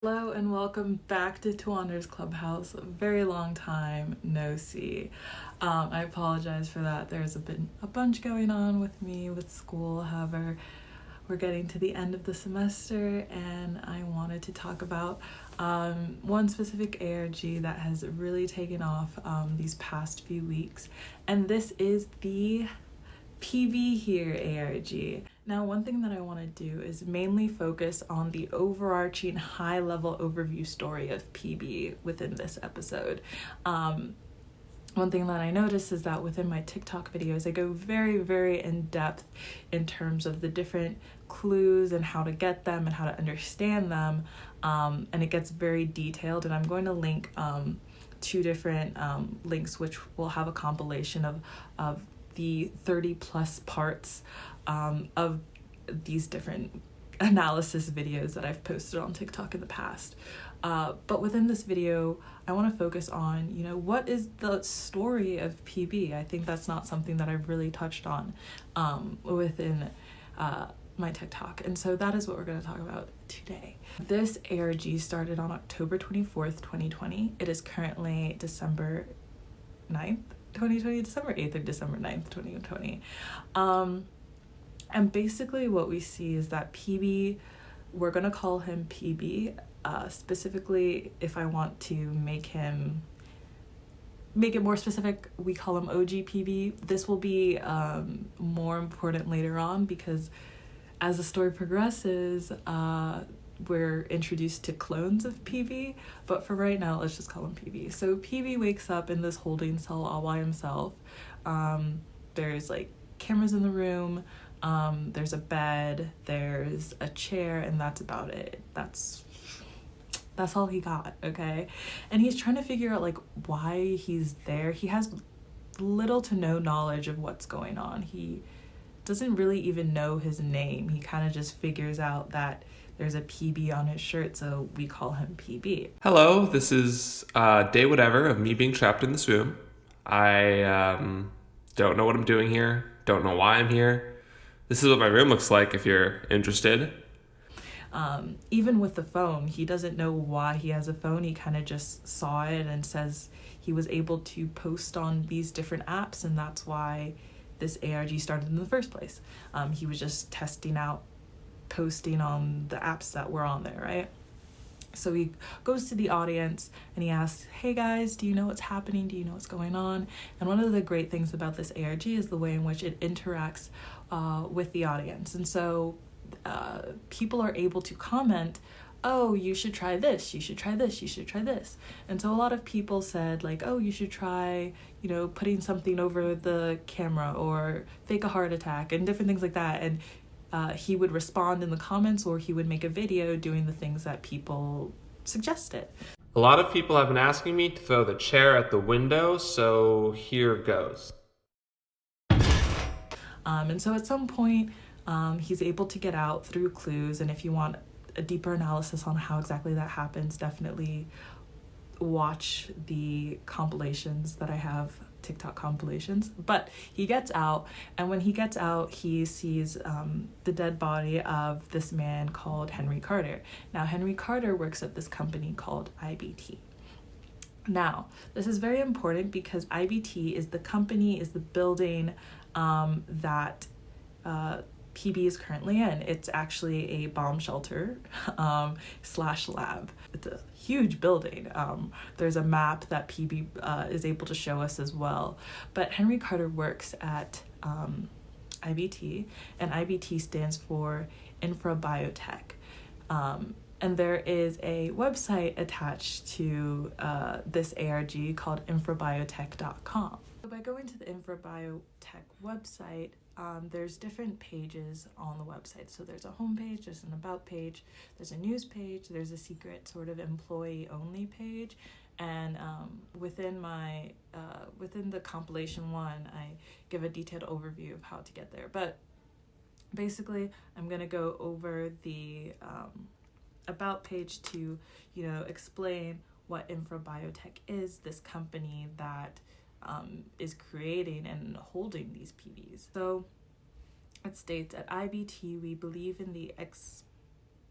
Hello and welcome back to Twander's Clubhouse. A very long time no see. I apologize for that. There's been a bunch going on with me with school. However, we're getting to the end of the semester and I wanted to talk about one specific ARG that has really taken off these past few weeks. And this is the Pbhere ARG. Now, one thing that I want to do is mainly focus on the overarching high-level overview story of PB within this episode. One thing that I noticed is that within my TikTok videos, I go very, very in-depth in terms of the different clues and how to get them and how to understand them, and it gets very detailed, and I'm going to link two different links which will have a compilation of the 30 plus parts of these different analysis videos that I've posted on TikTok in the past. But within this video, I want to focus on, what is the story of PB? I think that's not something that I've really touched on within my TikTok. And so that is what we're going to talk about today. This ARG started on October 24th, 2020. It is currently December 9th, 2020, December 8th or December 9th, 2020. And basically what we see is that PB, we're going to call him PB. Specifically, if I want to make it more specific, we call him OG PB. This will be more important later on because as the story progresses, we're introduced to clones of PB, but for right now, let's just call him PB. So PB wakes up in this holding cell all by himself. There's cameras in the room, there's a bed, there's a chair, and that's about it. That's all he got, okay? And he's trying to figure out why he's there. He has little to no knowledge of what's going on. He doesn't really even know his name. He kind of just figures out that there's a PB on his shirt, so we call him PB. Hello, this is day whatever of me being trapped in this room. I don't know what I'm doing here, don't know why I'm here. This is what my room looks like if you're interested. Even with the phone, he doesn't know why he has a phone. He kind of just saw it and says he was able to post on these different apps, and that's why this ARG started in the first place. He was just testing out posting on the apps that were on there, right? So he goes to the audience and he asks, hey guys, do you know what's happening? Do you know what's going on? And one of the great things about this ARG is the way in which it interacts with the audience. And so people are able to comment, oh, you should try this, you should try this, you should try this. And so a lot of people said oh, you should try, putting something over the camera or fake a heart attack and different things like that. And he would respond in the comments or he would make a video doing the things that people suggested. A lot of people have been asking me to throw the chair at the window, so here goes. And so at some point, he's able to get out through clues. And if you want a deeper analysis on how exactly that happens, definitely watch the compilations that I have, TikTok compilations. But he gets out, and when he gets out, he sees the dead body of this man called Henry Carter. Now, Henry Carter works at this company called IBT. Now, this is very important because IBT is the company, is the building that PB is currently in. It's actually a bomb shelter / lab. It's a huge building. There's a map that PB is able to show us as well. But Henry Carter works at IBT, and IBT stands for Infrabiotech. And there is a website attached to this ARG called infrabiotech.com. So by going to the Infrabiotech website, there's different pages on the website. So there's a home page, there's an about page, there's a news page, there's a secret sort of employee only page. And within the compilation one, I give a detailed overview of how to get there. But basically, I'm going to go over the about page to, explain what Infrabiotech is, this company that is creating and holding these PBs. So it states, at IBT, we believe in the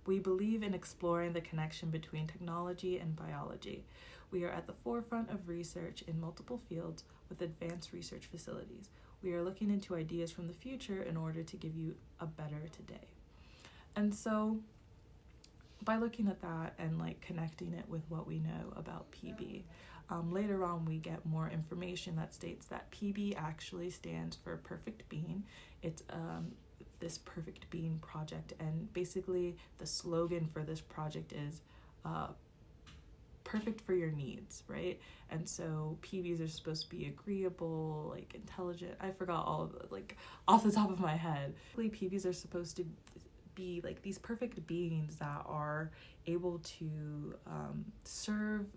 We believe in exploring the connection between technology and biology. We are at the forefront of research in multiple fields with advanced research facilities. We are looking into ideas from the future in order to give you a better today. And so by looking at that and like connecting it with what we know about PB, later on we get more information that states that PB actually stands for perfect being. It's this perfect being project, and basically the slogan for this project is perfect for your needs, right? And so PBs are supposed to be agreeable, like intelligent. I forgot all of it, like off the top of my head. PBs are supposed to be like these perfect beings that are able to serve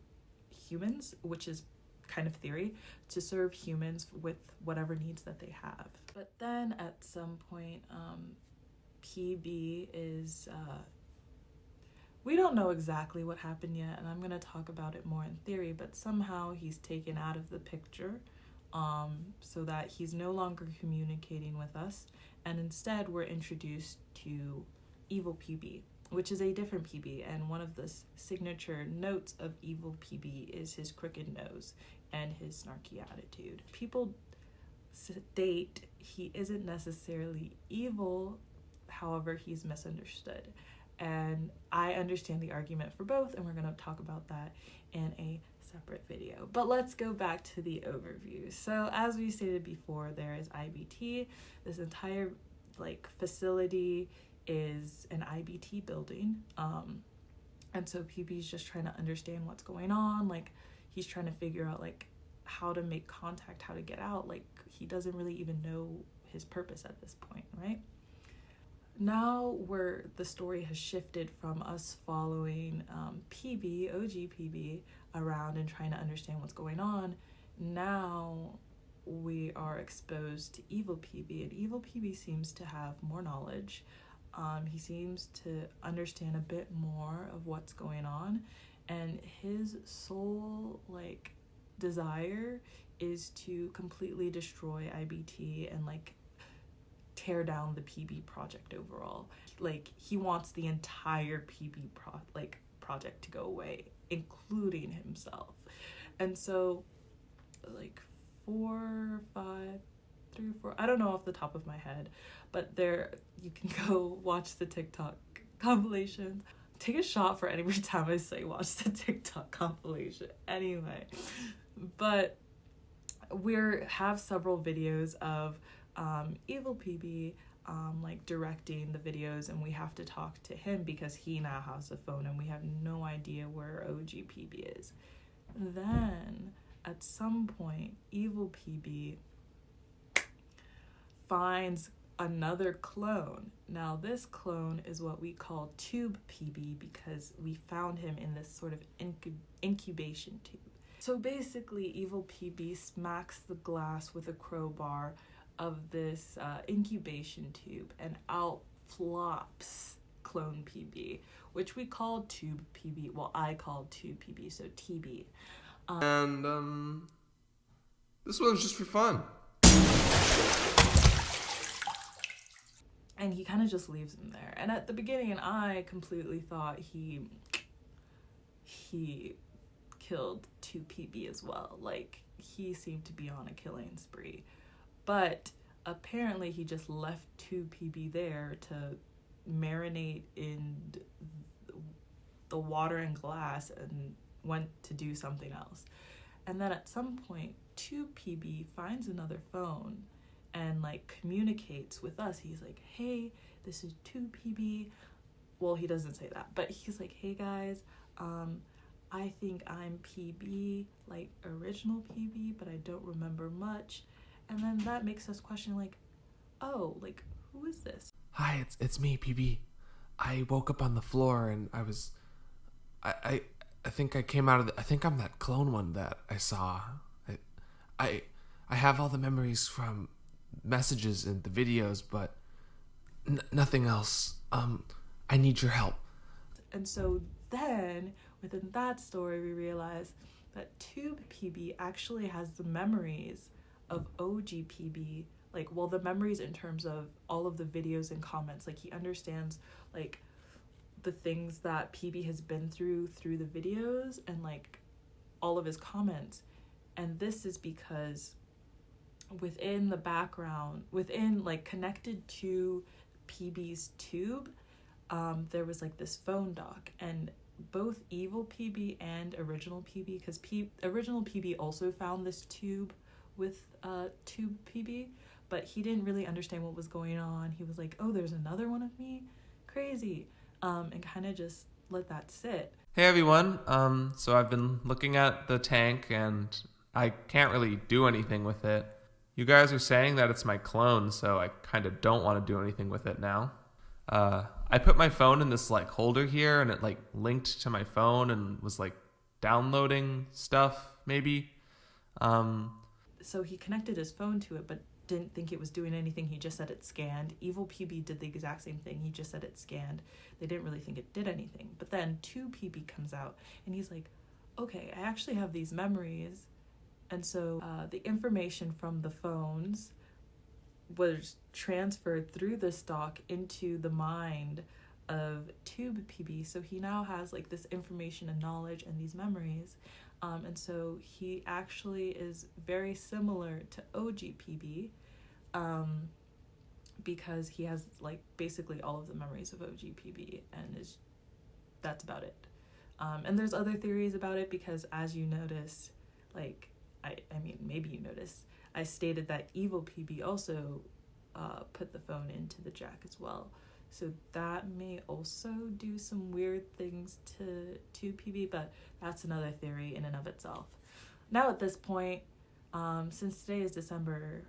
humans, which is kind of theory, to serve humans with whatever needs that they have. But then at some point, PB is we don't know exactly what happened yet, and I'm going to talk about it more in theory, but somehow he's taken out of the picture so that he's no longer communicating with us, and instead we're introduced to evil PB, which is a different PB, and one of the signature notes of evil PB is his crooked nose and his snarky attitude. People state he isn't necessarily evil, however, he's misunderstood. And I understand the argument for both, and we're going to talk about that in a separate video. But let's go back to the overview. So as we stated before, there is IBT. This entire facility is an IBT building. And so PB's just trying to understand what's going on. Like, he's trying to figure out how to make contact, how to get out. Like, he doesn't really even know his purpose at this point, right? Now where the story has shifted from us following PB, OG PB, around and trying to understand what's going on, now we are exposed to evil PB, and evil PB seems to have more knowledge. He seems to understand a bit more of what's going on, and his sole desire is to completely destroy IBT and tear down the PB project overall. He wants the entire PB project to go away, including himself. And so 4, 5, 3 or 4, I don't know off the top of my head, but there, you can go watch the TikTok compilations. Take a shot for every time I say watch the TikTok compilation. Anyway, but we have several videos of evil PB directing the videos, and we have to talk to him because he now has a phone and we have no idea where OG PB is. Then at some point, evil PB finds another clone. Now this clone is what we call tube PB because we found him in this sort of incubation tube. So basically, evil PB smacks the glass with a crowbar of this incubation tube, and out flops clone PB, which we call tube PB. Well, I called tube PB, so TB. And this one's just for fun. And he kind of just leaves him there. And at the beginning, I completely thought he killed 2PB as well. He seemed to be on a killing spree. But apparently he just left 2PB there to marinate in the water and glass and went to do something else. And then at some point, 2PB finds another phone and communicates with us. He's like, hey, this is 2PB. Well, he doesn't say that, but he's like, hey guys, I think I'm PB, original PB, but I don't remember much. And then that makes us question oh, who is this? Hi, it's me, PB. I woke up on the floor and I think I came out of I think I'm that clone one that I saw. I have all the memories from messages and the videos, but nothing else. I need your help. And so then within that story, we realize that Tube PB actually has the memories of OG PB, the memories in terms of all of the videos and comments. He understands the things that PB has been through the videos and like all of his comments. And this is because within the background, within like connected to PB's tube, there was like this phone dock, and both evil PB and original PB, because original PB also found this tube with tube PB, but he didn't really understand what was going on. He was like, oh, there's another one of me? Crazy. And kind of just let that sit. Hey everyone, so I've been looking at the tank and I can't really do anything with it. You guys are saying that it's my clone, so I kind of don't want to do anything with it now. I put my phone in this like holder here and it like linked to my phone and was like downloading stuff maybe. So he connected his phone to it, but didn't think it was doing anything. He just said it scanned. Evil PB did the exact same thing. He just said it scanned. They didn't really think it did anything. But then 2PB comes out and he's like, okay, I actually have these memories. And so the information from the phones was transferred through this dock into the mind of Tube PB. So he now has like this information and knowledge and these memories. And so he actually is very similar to OG PB, because he has like basically all of the memories of OG PB, and that's about it. And there's other theories about it, because as you noticed, like I mean maybe you noticed, I stated that evil PB also put the phone into the jack as well. So that may also do some weird things to PB, but that's another theory in and of itself. Now at this point, since today is December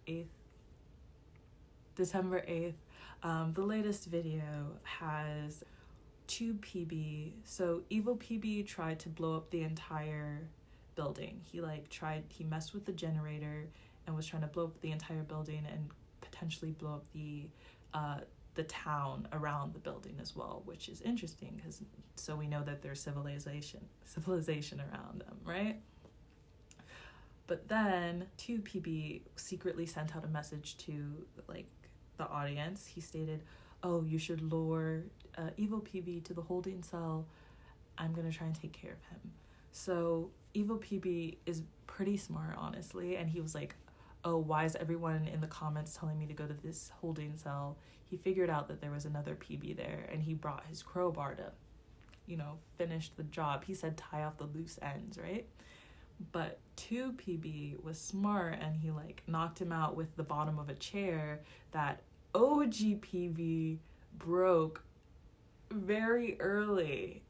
8th, the latest video has 2PB. So evil PB tried to blow up the entire building. He messed with the generator and was trying to blow up the entire building and potentially blow up the town around the building as well, which is interesting because so we know that there's civilization around them, right? But then 2PB secretly sent out a message to like the audience. He stated, oh, you should lure evil PB to the holding cell. I'm gonna try and take care of him. So evil PB is pretty smart, honestly, and he was like, oh, why is everyone in the comments telling me to go to this holding cell? He figured out that there was another PB there, and he brought his crowbar to, finish the job. He said tie off the loose ends, right? But 2PB was smart, and he knocked him out with the bottom of a chair that OG PB broke very early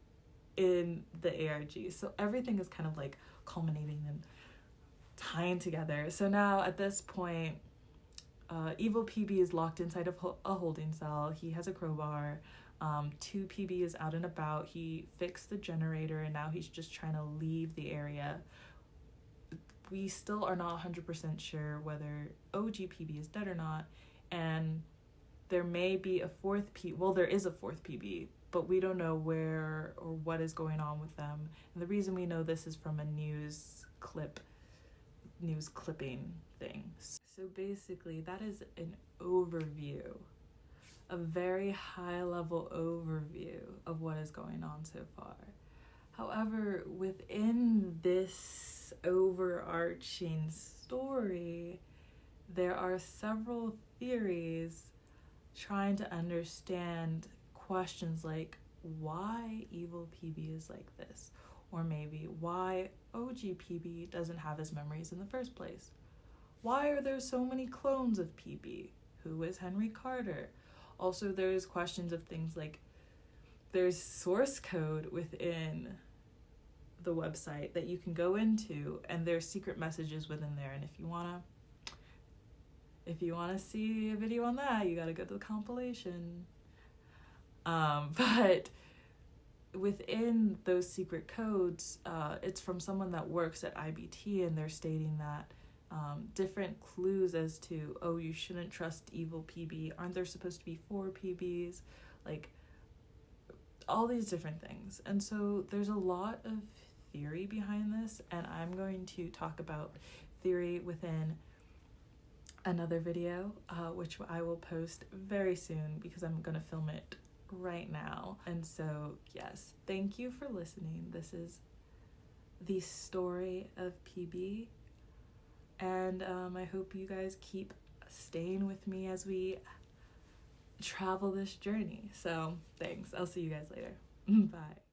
in the ARG. So everything is kind of culminating and tying together. So now at this point, evil PB is locked inside of a holding cell. He has a crowbar. 2PB is out and about. He fixed the generator and now he's just trying to leave the area. We still are not 100% sure whether OG PB is dead or not, and there may be a fourth there is a fourth PB, but we don't know where or what is going on with them. And the reason we know this is from a news clipping thing. So basically that is an overview, a very high level overview of what is going on so far. However, within this overarching story, there are several theories trying to understand questions like why evil PB is like this, or maybe why OG PB doesn't have his memories in the first place. Why are there so many clones of PB? Who is Henry Carter? Also, there's questions of things like there's source code within the website that you can go into, and there's secret messages within there, and if you wanna see a video on that, you gotta go to the compilation. But within those secret codes, it's from someone that works at IBT, and they're stating that different clues as to, oh, you shouldn't trust evil PB, aren't there supposed to be 4 PBs, all these different things. And so there's a lot of theory behind this, and I'm going to talk about theory within another video, which I will post very soon because I'm going to film it right now. And so, yes, thank you for listening. This is the story of PB. And I hope you guys keep staying with me as we travel this journey. So thanks. I'll see you guys later. Bye.